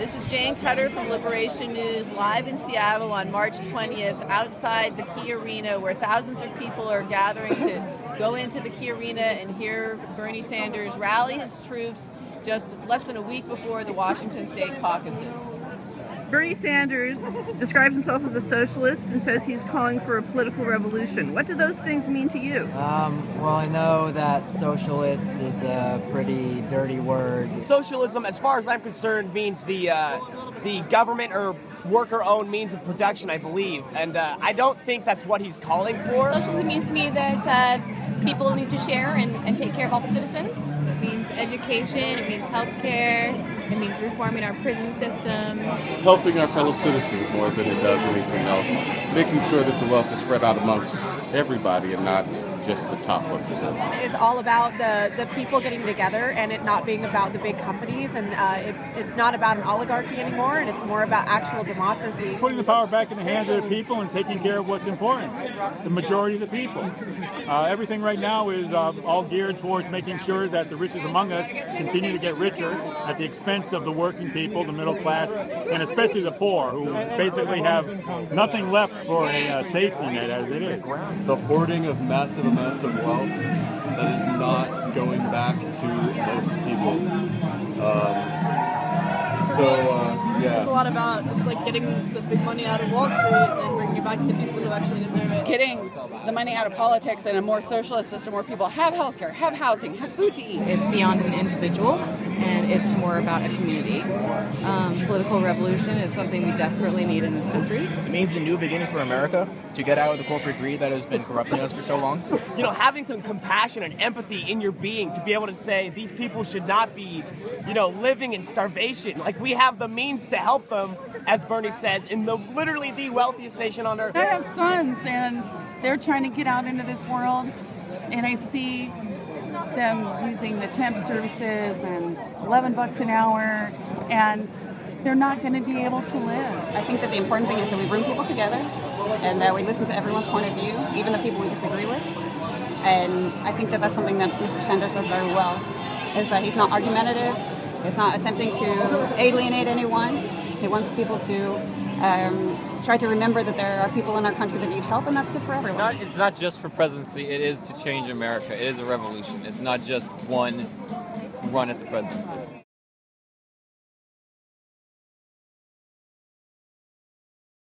This is Jane Cutter from Liberation News, live in Seattle on March 20th, outside the Key Arena, where thousands of people are gathering to go into the Key Arena and hear Bernie Sanders rally his troops just less than a week before the Washington state caucuses. Bernie Sanders describes himself as a socialist and says he's calling for a political revolution. What do those things mean to you? Well, I know that socialist is a pretty dirty word. Socialism, as far as I'm concerned, means the government or worker-owned means of production, I believe. And I don't think that's what he's calling for. Socialism means to me that people need to share and take care of all the citizens. It means education, it means healthcare, it means reforming our prison system. Helping our fellow citizens more than it does anything else. Making sure that the wealth is spread out amongst everybody and not just the top 1%. It's all about the people getting together and it not being about the big companies, and it's not about an oligarchy anymore, and it's more about actual democracy. Putting the power back in the hands of the people and taking care of what's important, the majority of the people. Everything right now is all geared towards making sure that the richest among us continue to get richer at the expense of the working people, the middle class, and especially the poor, who basically have nothing left for a safety net as it is. The hoarding of massive amounts of wealth that is not going back to most people. Yeah. It's a lot about just like getting the big money out of Wall Street and bringing it back to the people who actually deserve it. Getting the money out of politics in a more socialist system where people have healthcare, have housing, have food to eat. It's beyond an individual, and it's more about a community. Political revolution is something we desperately need in this country. It means a new beginning for America, to get out of the corporate greed that has been corrupting us for so long. You know, having some compassion and empathy in your being to be able to say these people should not be, living in starvation. Like, we have the means to help them, as Bernie says, in literally the wealthiest nation on earth. I have sons, and they're trying to get out into this world, and I see them using the temp services and $11 an hour, and they're not going to be able to live. I think that the important thing is that we bring people together and that we listen to everyone's point of view, even the people we disagree with. And I think that that's something that Mr. Sanders does very well, is that he's not argumentative, he's not attempting to alienate anyone. He wants people to try to remember that there are people in our country that need help, and that's good for everyone. It's not just for presidency, it is to change America. It is a revolution. It's not just one run at the presidency.